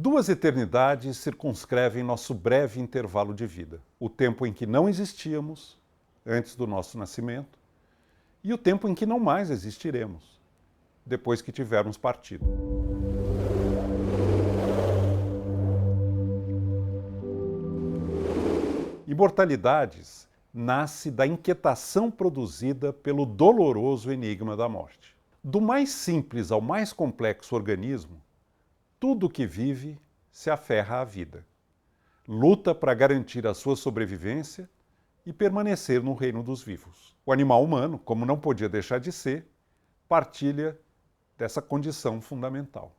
Duas eternidades circunscrevem nosso breve intervalo de vida. O tempo em que não existíamos, antes do nosso nascimento, e o tempo em que não mais existiremos, depois que tivermos partido. Imortalidades nasce da inquietação produzida pelo doloroso enigma da morte. Do mais simples ao mais complexo organismo, tudo que vive se aferra à vida. Luta para garantir a sua sobrevivência e permanecer no reino dos vivos. O animal humano, como não podia deixar de ser, partilha dessa condição fundamental.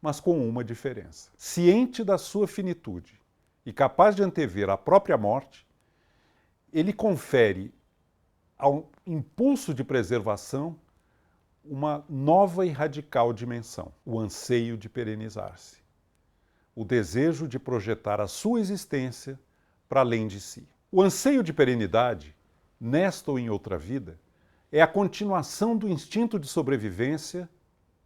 Mas com uma diferença. Ciente da sua finitude e capaz de antever a própria morte, ele confere ao impulso de preservação uma nova e radical dimensão, o anseio de perenizar-se, o desejo de projetar a sua existência para além de si. O anseio de perenidade, nesta ou em outra vida, é a continuação do instinto de sobrevivência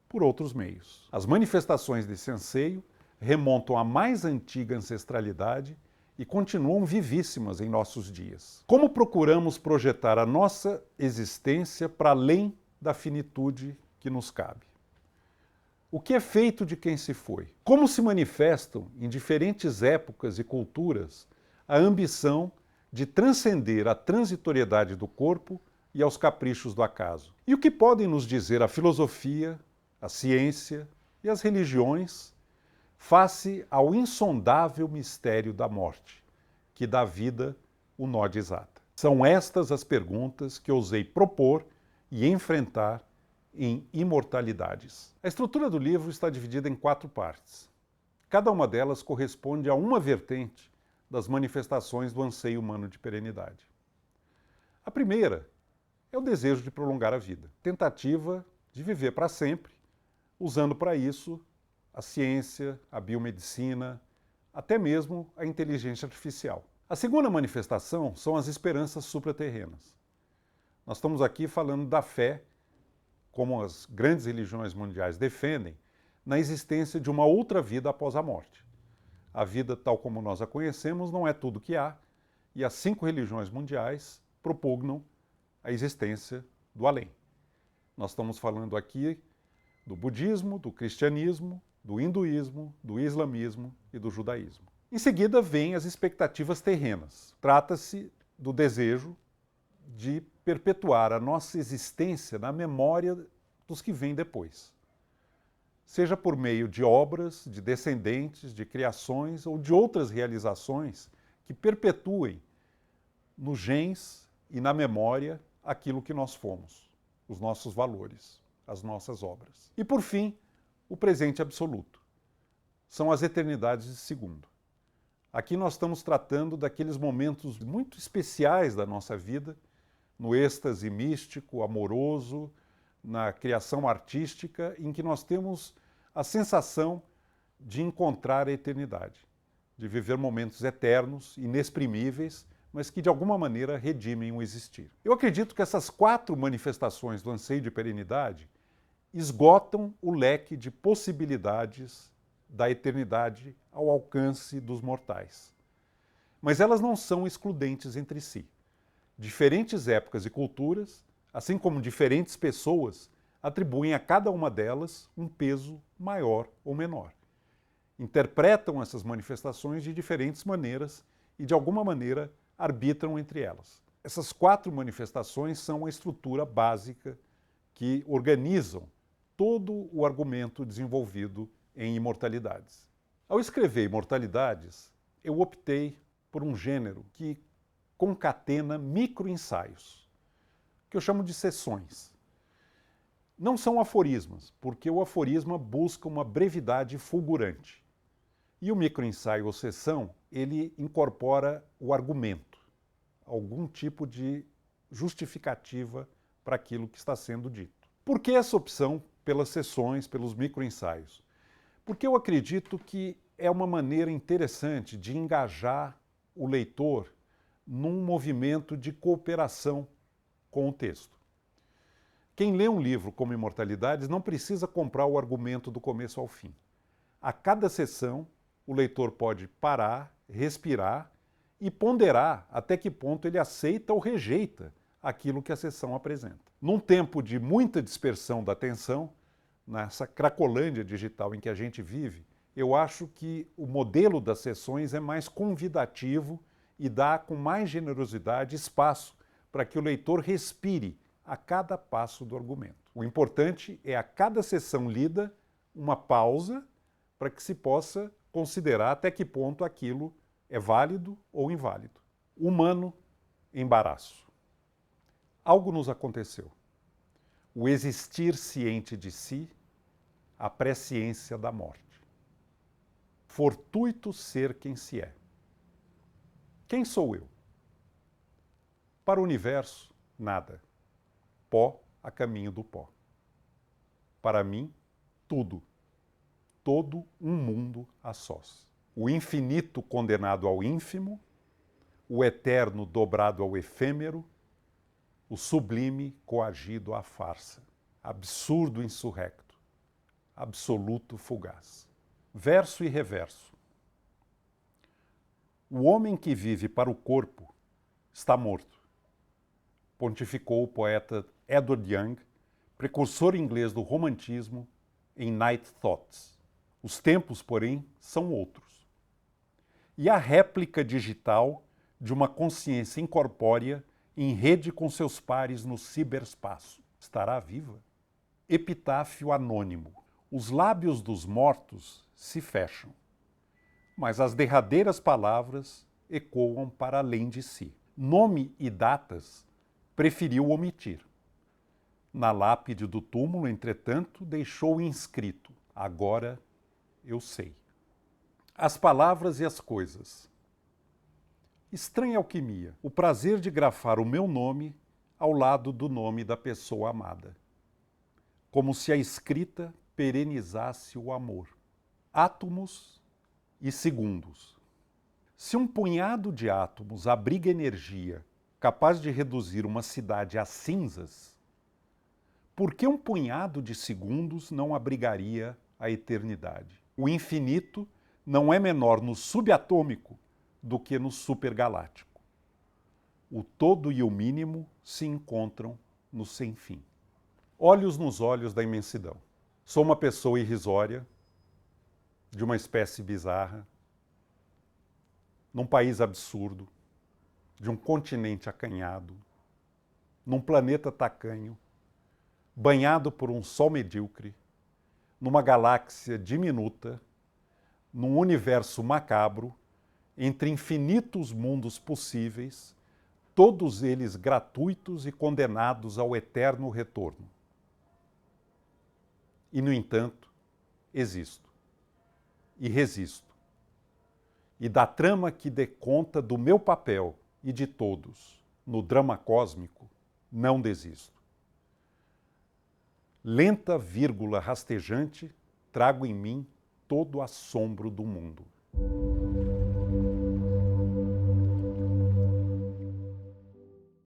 por outros meios. As manifestações desse anseio remontam à mais antiga ancestralidade e continuam vivíssimas em nossos dias. Como procuramos projetar a nossa existência para além da finitude que nos cabe? O que é feito de quem se foi? Como se manifestam em diferentes épocas e culturas a ambição de transcender a transitoriedade do corpo e aos caprichos do acaso? E o que podem nos dizer a filosofia, a ciência e as religiões face ao insondável mistério da morte, que dá vida o nó de exata? São estas as perguntas que ousei propor e enfrentar em Imortalidades. A estrutura do livro está dividida em 4 partes. Cada uma delas corresponde a uma vertente das manifestações do anseio humano de perenidade. A primeira é o desejo de prolongar a vida, tentativa de viver para sempre, usando para isso a ciência, a biomedicina, até mesmo a inteligência artificial. A segunda manifestação são as esperanças supraterrenas. Nós estamos aqui falando da fé, como as grandes religiões mundiais defendem, na existência de uma outra vida após a morte. A vida, tal como nós a conhecemos, não é tudo que há, e as 5 religiões mundiais propugnam a existência do além. Nós estamos falando aqui do budismo, do cristianismo, do hinduísmo, do islamismo e do judaísmo. Em seguida, vêm as expectativas terrenas. Trata-se do desejo de perpetuar a nossa existência na memória dos que vêm depois. Seja por meio de obras, de descendentes, de criações ou de outras realizações que perpetuem nos genes e na memória aquilo que nós fomos, os nossos valores, as nossas obras. E por fim, o presente absoluto. São as eternidades de segundo. Aqui nós estamos tratando daqueles momentos muito especiais da nossa vida, no êxtase místico, amoroso, na criação artística, em que nós temos a sensação de encontrar a eternidade, de viver momentos eternos, inexprimíveis, mas que de alguma maneira redimem o existir. Eu acredito que essas 4 manifestações do anseio de perenidade esgotam o leque de possibilidades da eternidade ao alcance dos mortais. Mas elas não são excludentes entre si. Diferentes épocas e culturas, assim como diferentes pessoas, atribuem a cada uma delas um peso maior ou menor. Interpretam essas manifestações de diferentes maneiras e, de alguma maneira, arbitram entre elas. Essas 4 manifestações são a estrutura básica que organizam todo o argumento desenvolvido em Imortalidades. Ao escrever Imortalidades, eu optei por um gênero que concatena microensaios, que eu chamo de sessões. Não são aforismos, porque o aforisma busca uma brevidade fulgurante. E o microensaio ou sessão, ele incorpora o argumento, algum tipo de justificativa para aquilo que está sendo dito. Por que essa opção pelas sessões, pelos microensaios? Porque eu acredito que é uma maneira interessante de engajar o leitor num movimento de cooperação com o texto. Quem lê um livro como Imortalidades não precisa comprar o argumento do começo ao fim. A cada sessão, o leitor pode parar, respirar e ponderar até que ponto ele aceita ou rejeita aquilo que a sessão apresenta. Num tempo de muita dispersão da atenção, nessa cracolândia digital em que a gente vive, eu acho que o modelo das sessões é mais convidativo e dá com mais generosidade espaço para que o leitor respire a cada passo do argumento. O importante é a cada sessão lida uma pausa para que se possa considerar até que ponto aquilo é válido ou inválido. Humano, embaraço. Algo nos aconteceu. O existir ciente de si, a presciência da morte. Fortuito ser quem se é. Quem sou eu? Para o universo, nada. Pó a caminho do pó. Para mim, tudo. Todo um mundo a sós. O infinito condenado ao ínfimo, o eterno dobrado ao efêmero, o sublime coagido à farsa. Absurdo insurrecto, absoluto fugaz. Verso e reverso. O homem que vive para o corpo está morto, pontificou o poeta Edward Young, precursor inglês do romantismo, em Night Thoughts. Os tempos, porém, são outros. E a réplica digital de uma consciência incorpórea em rede com seus pares no ciberespaço estará viva? Epitáfio anônimo. Os lábios dos mortos se fecham, mas as derradeiras palavras ecoam para além de si. Nome e datas preferiu omitir. Na lápide do túmulo, entretanto, deixou inscrito: agora eu sei. As palavras e as coisas. Estranha alquimia, o prazer de grafar o meu nome ao lado do nome da pessoa amada. Como se a escrita perenizasse o amor. Átomos e segundos. Se um punhado de átomos abriga energia capaz de reduzir uma cidade a cinzas, por que um punhado de segundos não abrigaria a eternidade? O infinito não é menor no subatômico do que no supergaláctico. O todo e o mínimo se encontram no sem fim. Olhos nos olhos da imensidão. Sou uma pessoa irrisória, de uma espécie bizarra, num país absurdo, de um continente acanhado, num planeta tacanho, banhado por um sol medíocre, numa galáxia diminuta, num universo macabro, entre infinitos mundos possíveis, todos eles gratuitos e condenados ao eterno retorno. E, no entanto, existo e resisto. E da trama que dê conta do meu papel e de todos no drama cósmico, não desisto. Lenta vírgula rastejante, trago em mim todo o assombro do mundo.